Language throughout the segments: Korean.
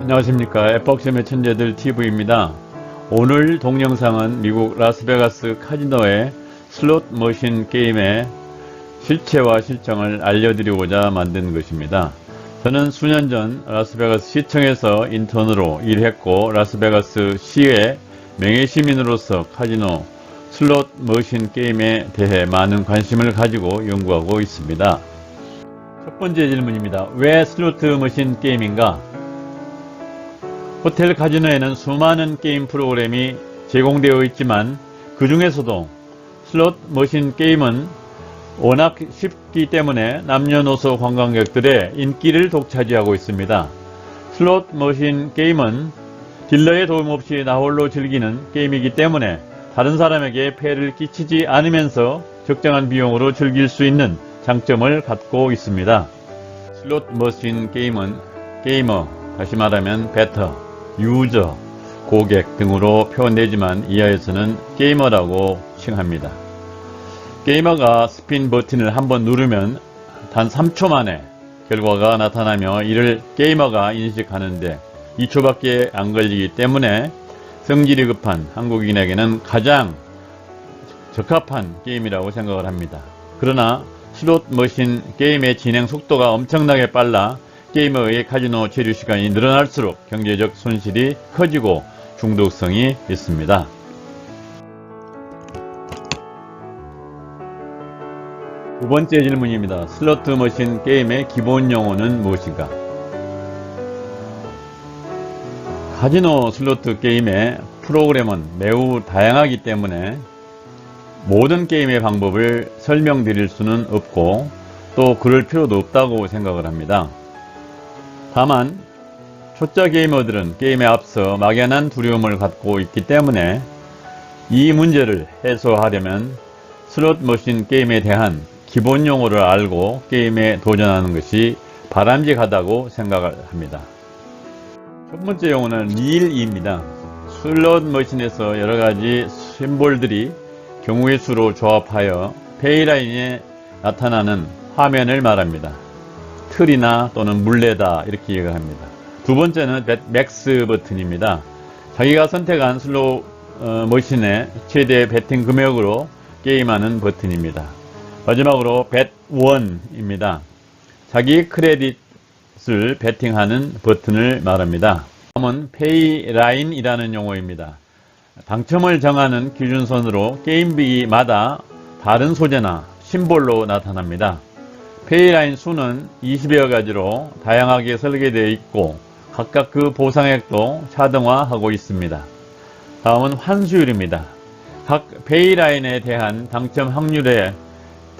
안녕하십니까. 에폭시의 천재들 TV입니다. 오늘 동영상은 미국 라스베가스 카지노의 슬롯 머신 게임의 실체와 실정을 알려드리고자 만든 것입니다. 저는 수년 전 라스베가스 시청에서 인턴으로 일했고 라스베가스 시의 명예시민으로서 카지노 슬롯 머신 게임에 대해 많은 관심을 가지고 연구하고 있습니다. 첫 번째 질문입니다. 왜 슬로트 머신 게임인가? 호텔 카지노에는 수많은 게임 프로그램이 제공되어 있지만 그 중에서도 슬롯 머신 게임은 워낙 쉽기 때문에 남녀노소 관광객들의 인기를 독차지하고 있습니다. 슬롯 머신 게임은 딜러의 도움 없이 나홀로 즐기는 게임이기 때문에 다른 사람에게 폐해를 끼치지 않으면서 적정한 비용으로 즐길 수 있는 장점을 갖고 있습니다. 슬롯 머신 게임은 게이머, 다시 말하면 배터, 유저, 고객 등으로 표현되지만 이하에서는 게이머라고 칭합니다. 게이머가 스핀 버튼을 한번 누르면 단 3초 만에 결과가 나타나며 이를 게이머가 인식하는데 2초밖에 안 걸리기 때문에 성질이 급한 한국인에게는 가장 적합한 게임이라고 생각을 합니다. 그러나 슬롯 머신 게임의 진행 속도가 엄청나게 빨라 게이머의 카지노 체류 시간이 늘어날수록 경제적 손실이 커지고 중독성이 있습니다. 두 번째 질문입니다. 슬롯 머신 게임의 기본 용어는 무엇인가? 카지노 슬로트 게임의 프로그램은 매우 다양하기 때문에 모든 게임의 방법을 설명드릴 수는 없고 또 그럴 필요도 없다고 생각을 합니다. 다만 초짜 게이머들은 게임에 앞서 막연한 두려움을 갖고 있기 때문에 이 문제를 해소하려면 슬롯 머신 게임에 대한 기본 용어를 알고 게임에 도전하는 것이 바람직하다고 생각을 합니다. 첫 번째 용어는 릴입니다. 슬롯 머신에서 여러가지 심볼들이 경우의 수로 조합하여 페이라인에 나타나는 화면을 말합니다. 틀이나 또는 물레다 이렇게 얘기를 합니다. 두 번째는 맥스 버튼입니다. 자기가 선택한 슬롯 머신의 최대 베팅 금액으로 게임하는 버튼입니다. 마지막으로 벳1입니다. 자기 크레딧을 베팅하는 버튼을 말합니다. 다음은 페이라인이라는 용어입니다. 당첨을 정하는 기준선으로 게임비마다 다른 소재나 심볼로 나타납니다. 페이라인 수는 20여 가지로 다양하게 설계되어 있고 각각 그 보상액도 차등화하고 있습니다. 다음은 환수율입니다. 각 페이라인에 대한 당첨 확률에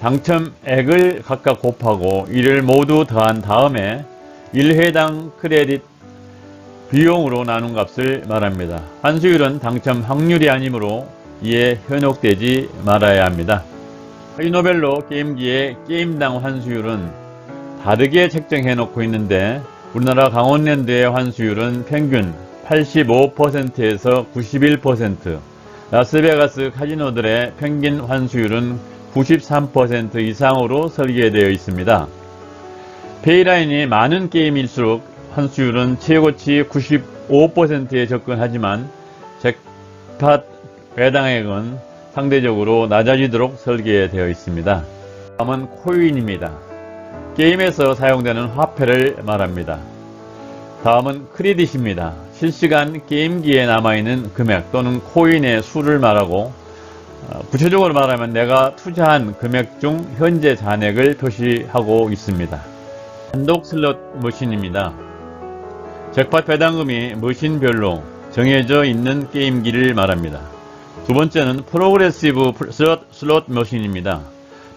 당첨액을 각각 곱하고 이를 모두 더한 다음에 1회당 크레딧 비용으로 나눈 값을 말합니다. 환수율은 당첨 확률이 아니므로 이에 현혹되지 말아야 합니다. 카지노별로 게임기의 게임당 환수율은 다르게 책정해 놓고 있는데 우리나라 강원랜드의 환수율은 평균 85%에서 91%, 라스베가스 카지노들의 평균 환수율은 93% 이상으로 설계되어 있습니다. 페이라인이 많은 게임일수록 환수율은 최고치 95%에 접근하지만 잭팟 배당액은 상대적으로 낮아지도록 설계되어 있습니다. 다음은 코인입니다. 게임에서 사용되는 화폐를 말합니다. 다음은 크레딧입니다. 실시간 게임기에 남아있는 금액 또는 코인의 수를 말하고 구체적으로 말하면 내가 투자한 금액 중 현재 잔액을 표시하고 있습니다. 단독 슬롯 머신입니다. 잭팟 배당금이 머신별로 정해져 있는 게임기를 말합니다. 두 번째는 프로그레시브 슬롯 머신입니다.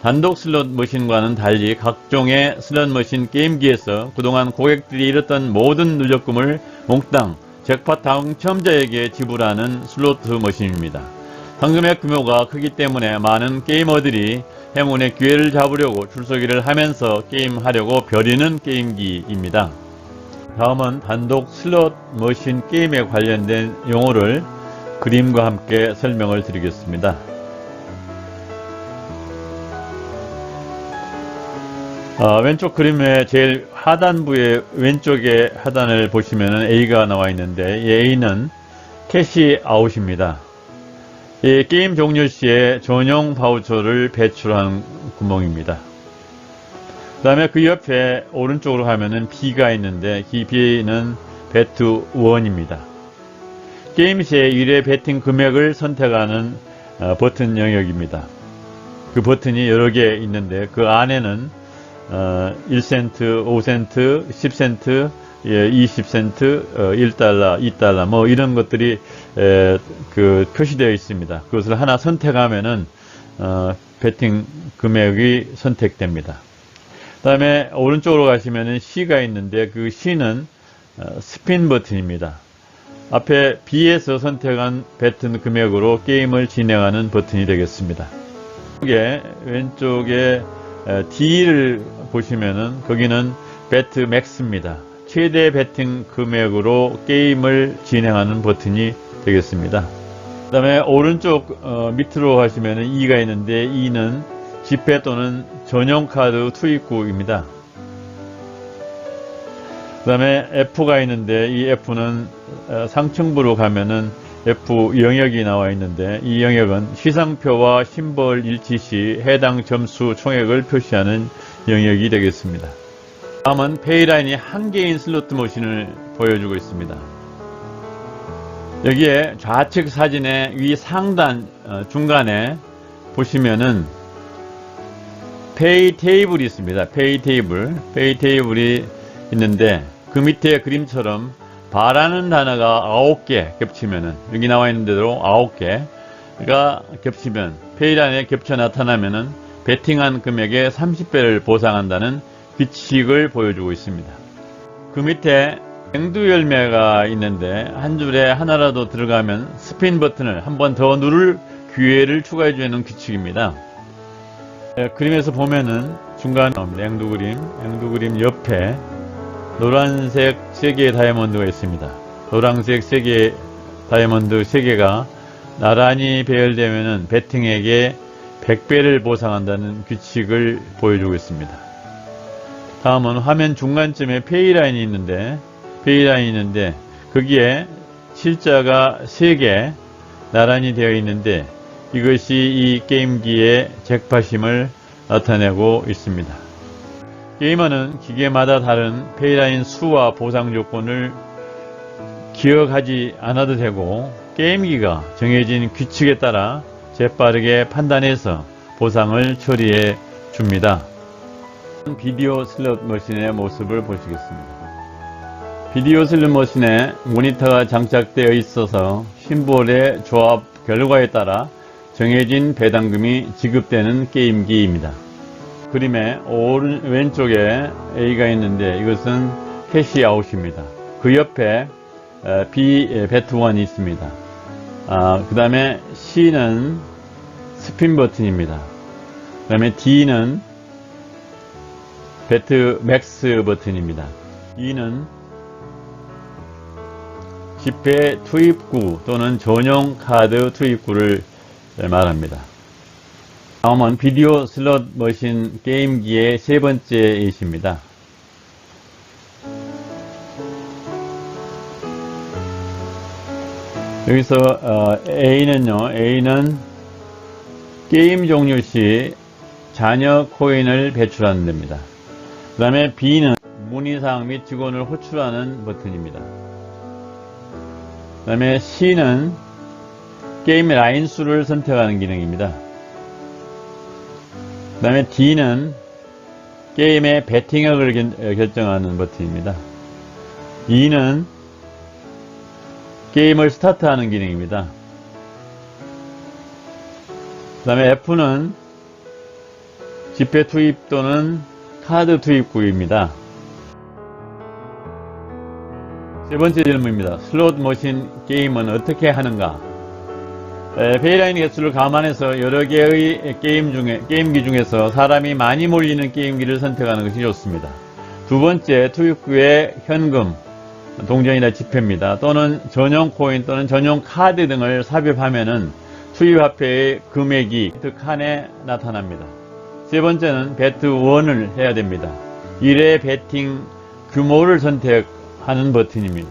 단독 슬롯 머신과는 달리 각종의 슬롯 머신 게임기에서 그동안 고객들이 잃었던 모든 누적금을 몽땅 잭팟 당첨자에게 지불하는 슬로트 머신입니다. 상금액 규모가 크기 때문에 많은 게이머들이 행운의 기회를 잡으려고 줄서기를 하면서 게임하려고 벼리는 게임기입니다. 다음은 단독 슬롯 머신 게임에 관련된 용어를 그림과 함께 설명을 드리겠습니다. 왼쪽 그림의 제일 하단부의 왼쪽의 하단을 보시면 A가 나와 있는데 이 A는 캐시 아웃입니다. 이 게임 종료 시에 전용 바우처를 배출한 구멍입니다. 그 다음에 그 옆에 오른쪽으로 가면은 B가 있는데 이 B는 배트 1입니다. 게임 시에 1회 배팅 금액을 선택하는 버튼 영역입니다. 그 버튼이 여러 개 있는데 그 안에는 1센트, 5센트, 10센트, 20센트, 1달러, 2달러 뭐 이런 것들이 표시되어 있습니다. 그것을 하나 선택하면은 배팅 금액이 선택됩니다. 그 다음에 오른쪽으로 가시면은 C가 있는데 그 C는 스핀 버튼입니다. 앞에 B에서 선택한 배팅 금액으로 게임을 진행하는 버튼이 되겠습니다. 왼쪽에 D를 보시면은 거기는 배트 맥스입니다. 최대 배팅 금액으로 게임을 진행하는 버튼이 되겠습니다. 그 다음에 오른쪽 밑으로 가시면은 E가 있는데 E는 지폐 또는 전용카드 투입구입니다. 그 다음에 F가 있는데 이 F는 상층부로 가면은 F 영역이 나와 있는데 이 영역은 시상표와 심벌 일치 시 해당 점수 총액을 표시하는 영역이 되겠습니다. 다음은 페이라인이 한 개인 슬롯 머신을 보여주고 있습니다. 여기에 좌측 사진의 위 상단 중간에 보시면은 페이 테이블이 있습니다. 페이 테이블이 있는데 그 밑에 그림처럼 바라는 단어가 9개 겹치면은 여기 나와 있는 대로 9개가 겹치면 페이라인에 겹쳐 나타나면은 베팅한 금액의 30배를 보상한다는 규칙을 보여주고 있습니다. 그 밑에 앵두 열매가 있는데 한 줄에 하나라도 들어가면 스핀 버튼을 한 번 더 누를 기회를 추가해 주는 규칙입니다. 그림에서 보면은 중간에 나옵니다. 앵두 그림 옆에 노란색 3개의 다이아몬드가 있습니다. 노란색 3개의 다이아몬드 3개가 나란히 배열되면은 배팅액에 100배를 보상한다는 규칙을 보여주고 있습니다. 다음은 화면 중간쯤에 페이라인이 있는데 거기에 실자가 3개 나란히 되어 있는데 이것이 이 게임기의 잭팟임을 나타내고 있습니다. 게이머는 기계마다 다른 페이라인 수와 보상 조건을 기억하지 않아도 되고 게임기가 정해진 규칙에 따라 재빠르게 판단해서 보상을 처리해 줍니다. 비디오 슬롯 머신의 모습을 보시겠습니다. 비디오 슬롯 머신에 모니터가 장착되어 있어서 심볼의 조합 결과에 따라 정해진 배당금이 지급되는 게임기입니다. 그림의 왼쪽에 A가 있는데 이것은 캐시 아웃입니다. 그 옆에 B 배트 1이 있습니다. 그 다음에 C는 스핀 버튼입니다. 그 다음에 D는 배트 맥스 버튼입니다. E는 지폐 투입구 또는 전용 카드 투입구를 말합니다. 다음은 비디오 슬롯 머신 게임기의 세 번째이십니다. 여기서 A는 게임 종료 시 잔여 코인을 배출하는 데입니다. 그 다음에 B는 문의사항 및 직원을 호출하는 버튼입니다. 그 다음에 C는 게임 라인 수를 선택하는 기능입니다. 그 다음에 D는 게임의 배팅액을 결정하는 버튼입니다. E는 게임을 스타트하는 기능입니다. 그 다음에 F는 지폐 투입 또는 카드 투입구입니다. 세 번째 질문입니다. 슬롯 머신 게임은 어떻게 하는가? 페이라인 개수를 감안해서 여러 개의 게임기 중에서 사람이 많이 몰리는 게임기를 선택하는 것이 좋습니다. 두 번째, 투입구에 현금, 동전이나 지폐입니다. 또는 전용 코인 또는 전용 카드 등을 삽입하면은 투입화폐의 금액이 그 칸에 나타납니다. 세 번째는 배트 1을 해야 됩니다. 1회 배팅 규모를 선택하는 버튼입니다.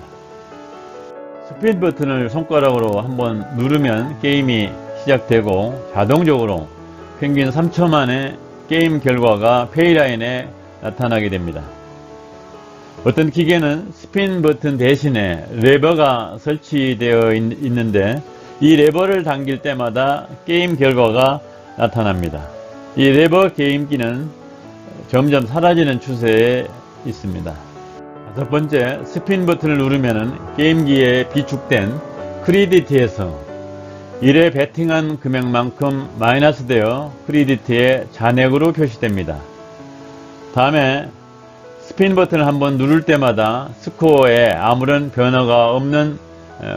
스피드 버튼을 손가락으로 한번 누르면 게임이 시작되고 자동적으로 평균 3초 만에 게임 결과가 페이라인에 나타나게 됩니다. 어떤 기계는 스핀 버튼 대신에 레버가 설치되어 있는데 이 레버를 당길 때마다 게임 결과가 나타납니다. 이 레버 게임기는 점점 사라지는 추세에 있습니다. 다섯 번째, 스핀 버튼을 누르면 게임기에 비축된 크레디트에서 1회 배팅한 금액만큼 마이너스 되어 크레디트의 잔액으로 표시됩니다. 다음에 스핀 버튼을 한번 누를 때마다 스코어에 아무런 변화가 없는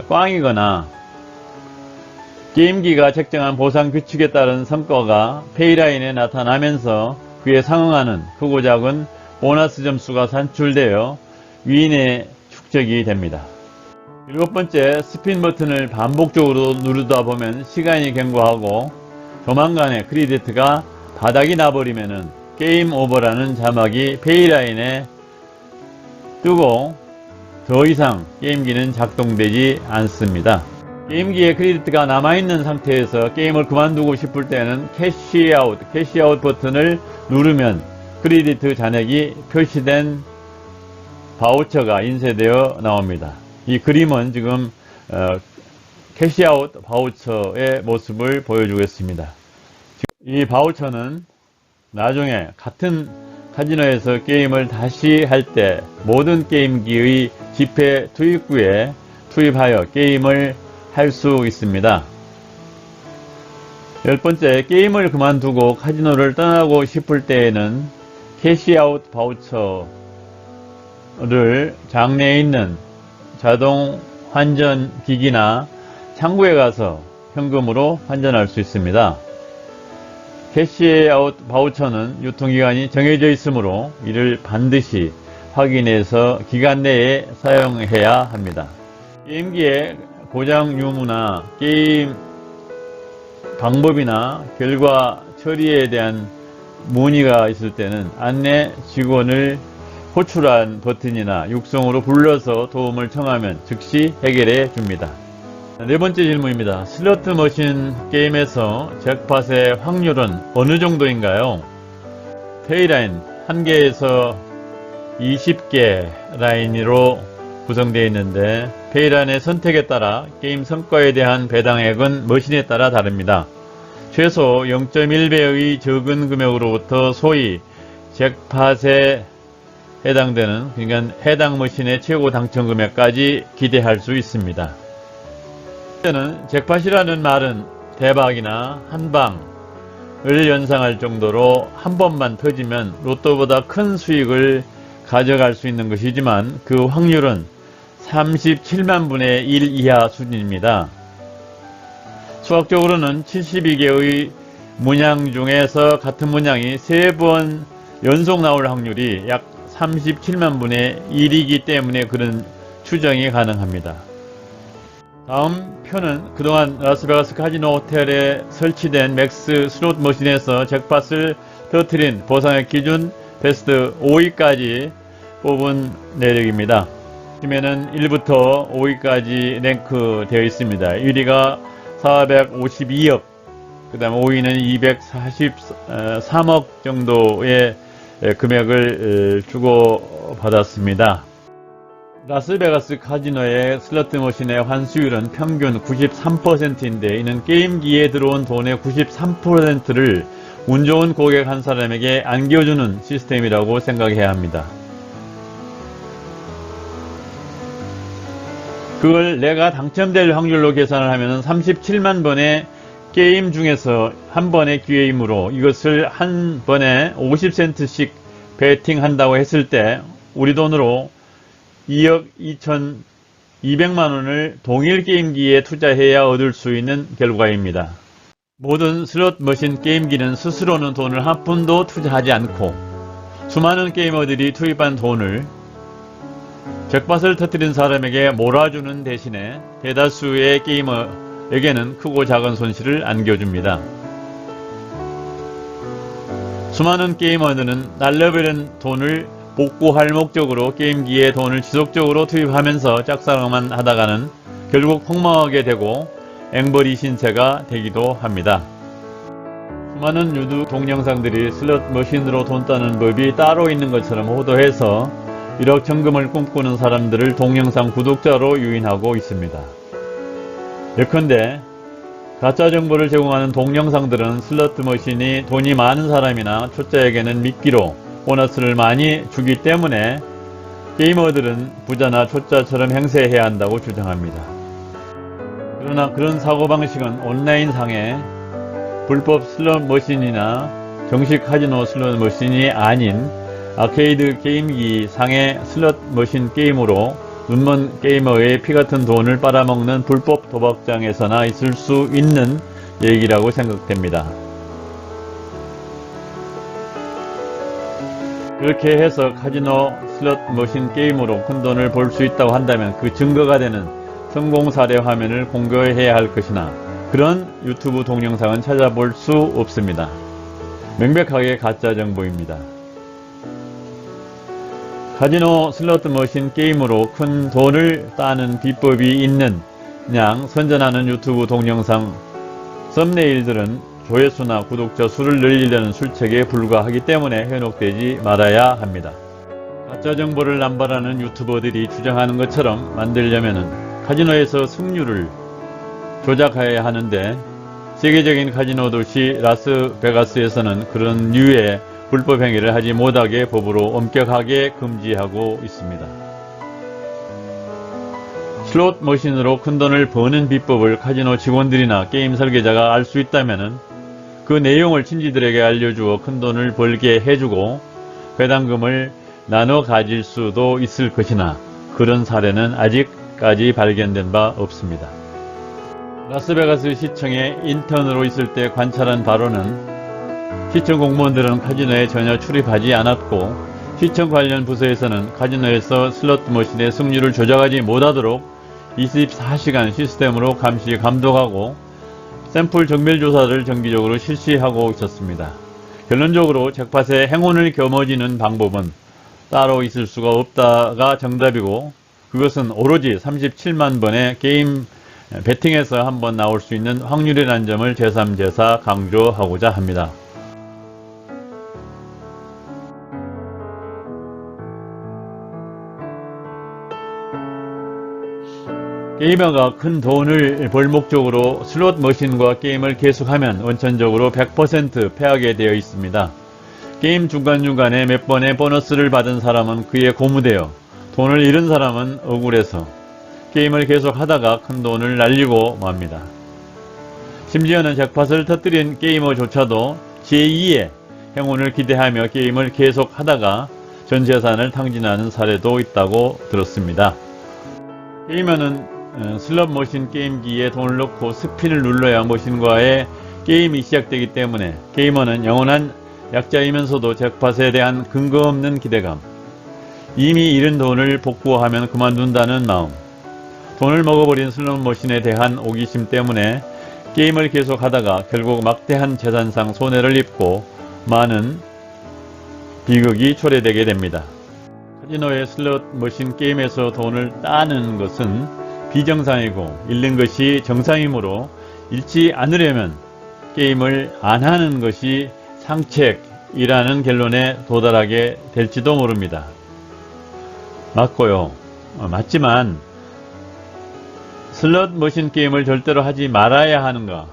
꽝이거나 게임기가 책정한 보상 규칙에 따른 성과가 페이라인에 나타나면서 그에 상응하는 크고 작은 보너스 점수가 산출되어 위인의 축적이 됩니다. 일곱 번째, 스핀 버튼을 반복적으로 누르다 보면 시간이 경과하고 조만간에 크레디트가 바닥이 나버리면은 게임 오버라는 자막이 페이라인에 뜨고 더 이상 게임기는 작동되지 않습니다. 게임기에 크레디트가 남아있는 상태에서 게임을 그만두고 싶을 때는 캐시아웃 버튼을 누르면 크레디트 잔액이 표시된 바우처가 인쇄되어 나옵니다. 이 그림은 지금 캐시아웃 바우처의 모습을 보여주겠습니다. 이 바우처는 나중에 같은 카지노에서 게임을 다시 할 때 모든 게임기의 지폐 투입구에 투입하여 게임을 할 수 있습니다. 열 번째, 게임을 그만두고 카지노를 떠나고 싶을 때에는 캐시아웃 바우처를 장내에 있는 자동 환전 기기나 창구에 가서 현금으로 환전할 수 있습니다. 캐시아웃 바우처는 유통기간이 정해져 있으므로 이를 반드시 확인해서 기간 내에 사용해야 합니다. 게임기의 고장 유무나 게임 방법이나 결과 처리에 대한 문의가 있을 때는 안내 직원을 호출한 버튼이나 육성으로 불러서 도움을 청하면 즉시 해결해 줍니다. 네 번째 질문입니다. 슬로트 머신 게임에서 잭팟의 확률은 어느 정도인가요? 페이라인 1개에서 20개 라인으로 구성되어 있는데 페이라인의 선택에 따라 게임 성과에 대한 배당액은 머신에 따라 다릅니다. 최소 0.1배의 적은 금액으로부터 소위 잭팟에 해당되는, 그러니까 해당 머신의 최고 당첨 금액까지 기대할 수 있습니다. 잭팟이라는 말은 대박이나 한방을 연상할 정도로 한 번만 터지면 로또보다 큰 수익을 가져갈 수 있는 것이지만 그 확률은 37만 분의 1 이하 수준입니다. 수학적으로는 72개의 문양 중에서 같은 문양이 3번 연속 나올 확률이 약 37만 분의 1이기 때문에 그런 추정이 가능합니다. 다음 표는 그동안 라스베가스 카지노 호텔에 설치된 맥스 슬롯 머신에서 잭팟을 터뜨린 보상액 기준 베스트 5위까지 뽑은 내력입니다. 팀에는 1부터 5위까지 랭크 되어 있습니다. 1위가 452억, 그 다음 5위는 243억 정도의 금액을 주고 받았습니다. 라스베가스 카지노의 슬로트 머신의 환수율은 평균 93%인데 이는 게임기에 들어온 돈의 93%를 운 좋은 고객 한 사람에게 안겨주는 시스템이라고 생각해야 합니다. 그걸 내가 당첨될 확률로 계산을 하면 37만 번의 게임 중에서 한 번의 기회이므로 이것을 한 번에 50센트씩 베팅한다고 했을 때 우리 돈으로 2억 2,200만원을 동일 게임기에 투자해야 얻을 수 있는 결과입니다. 모든 슬롯 머신 게임기는 스스로는 돈을 한 푼도 투자하지 않고 수많은 게이머들이 투입한 돈을 잭팟을 터뜨린 사람에게 몰아주는 대신에 대다수의 게이머에게는 크고 작은 손실을 안겨줍니다. 수많은 게이머들은 날려버린 돈을 복구할 목적으로 게임기에 돈을 지속적으로 투입하면서 짝사랑만 하다가는 결국 폭망하게 되고 앵벌이 신세가 되기도 합니다. 수많은 유튜브 동영상들이 슬롯 머신으로 돈 따는 법이 따로 있는 것처럼 호도해서 1억 천금을 꿈꾸는 사람들을 동영상 구독자로 유인하고 있습니다. 예컨대 가짜 정보를 제공하는 동영상들은 슬롯 머신이 돈이 많은 사람이나 초짜에게는 미끼로 보너스를 많이 주기 때문에 게이머들은 부자나 초짜처럼 행세해야 한다고 주장합니다. 그러나 그런 사고방식은 온라인상에 불법 슬롯 머신이나 정식 카지노 슬롯 머신이 아닌 아케이드 게임기 상의 슬롯 머신 게임으로 눈먼 게이머의 피같은 돈을 빨아먹는 불법 도박장에서나 있을 수 있는 얘기라고 생각됩니다. 그렇게 해서 카지노 슬롯 머신 게임으로 큰 돈을 벌 수 있다고 한다면 그 증거가 되는 성공 사례 화면을 공개해야 할 것이나 그런 유튜브 동영상은 찾아볼 수 없습니다. 명백하게 가짜 정보입니다. 카지노 슬롯 머신 게임으로 큰 돈을 따는 비법이 있는 양 선전하는 유튜브 동영상 썸네일들은 조회수나 구독자 수를 늘리려는 술책에 불과하기 때문에 현혹되지 말아야 합니다. 가짜 정보를 남발하는 유튜버들이 주장하는 것처럼 만들려면 카지노에서 승률을 조작해야 하는데 세계적인 카지노 도시 라스베가스에서는 그런 류의 불법 행위를 하지 못하게 법으로 엄격하게 금지하고 있습니다. 슬롯 머신으로 큰돈을 버는 비법을 카지노 직원들이나 게임 설계자가 알 수 있다면 그 내용을 친지들에게 알려주어 큰돈을 벌게 해주고 배당금을 나눠 가질 수도 있을 것이나 그런 사례는 아직까지 발견된 바 없습니다. 라스베가스 시청에 인턴으로 있을 때 관찰한 바로는 시청 공무원들은 카지노에 전혀 출입하지 않았고 시청 관련 부서에서는 카지노에서 슬롯 머신의 승률을 조작하지 못하도록 24시간 시스템으로 감시 감독하고 샘플 정밀 조사를 정기적으로 실시하고 있었습니다. 결론적으로 잭팟에 행운을 겨머지는 방법은 따로 있을 수가 없다가 정답이고 그것은 오로지 37만 번의 게임 배팅에서 한번 나올 수 있는 확률이라는 점을 제3제사 강조하고자 합니다. 게이머가 큰 돈을 벌 목적으로 슬롯 머신과 게임을 계속하면 원천적으로 100% 패하게 되어 있습니다. 게임 중간중간에 몇 번의 보너스를 받은 사람은 그에 고무되어 돈을 잃은 사람은 억울해서 게임을 계속하다가 큰 돈을 날리고 맙니다. 심지어는 잭팟을 터뜨린 게이머조차도 제2의 행운을 기대하며 게임을 계속하다가 전 재산을 탕진하는 사례도 있다고 들었습니다. 게이머는 슬롯 머신 게임기에 돈을 넣고 스핀을 눌러야 머신과의 게임이 시작되기 때문에 게이머는 영원한 약자이면서도 잭팟에 대한 근거 없는 기대감, 이미 잃은 돈을 복구하면 그만둔다는 마음, 돈을 먹어버린 슬롯 머신에 대한 호기심 때문에 게임을 계속하다가 결국 막대한 재산상 손해를 입고 많은 비극이 초래되게 됩니다. 카지노의 슬롯 머신 게임에서 돈을 따는 것은 비정상이고 잃는 것이 정상이므로 잃지 않으려면 게임을 안 하는 것이 상책이라는 결론에 도달하게 될지도 모릅니다. 맞고요. 맞지만 슬롯 머신 게임을 절대로 하지 말아야 하는가?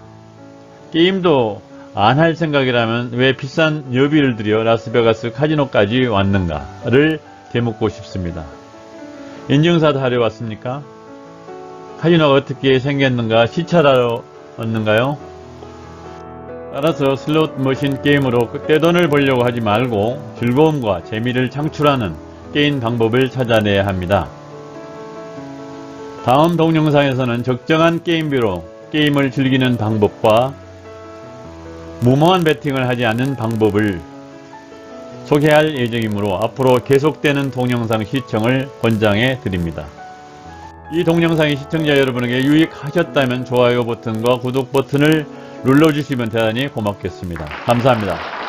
게임도 안 할 생각이라면 왜 비싼 여비를 들여 라스베가스 카지노까지 왔는가를 되묻고 싶습니다. 인증사도 하려 왔습니까? 카지노가 어떻게 생겼는가 시찰하러 왔는가요? 따라서 슬롯 머신 게임으로 떼돈을 벌려고 하지 말고 즐거움과 재미를 창출하는 게임 방법을 찾아내야 합니다. 다음 동영상에서는 적정한 게임비로 게임을 즐기는 방법과 무모한 베팅을 하지 않는 방법을 소개할 예정이므로 앞으로 계속되는 동영상 시청을 권장해 드립니다. 이 동영상이 시청자 여러분에게 유익하셨다면 좋아요 버튼과 구독 버튼을 눌러주시면 대단히 고맙겠습니다. 감사합니다.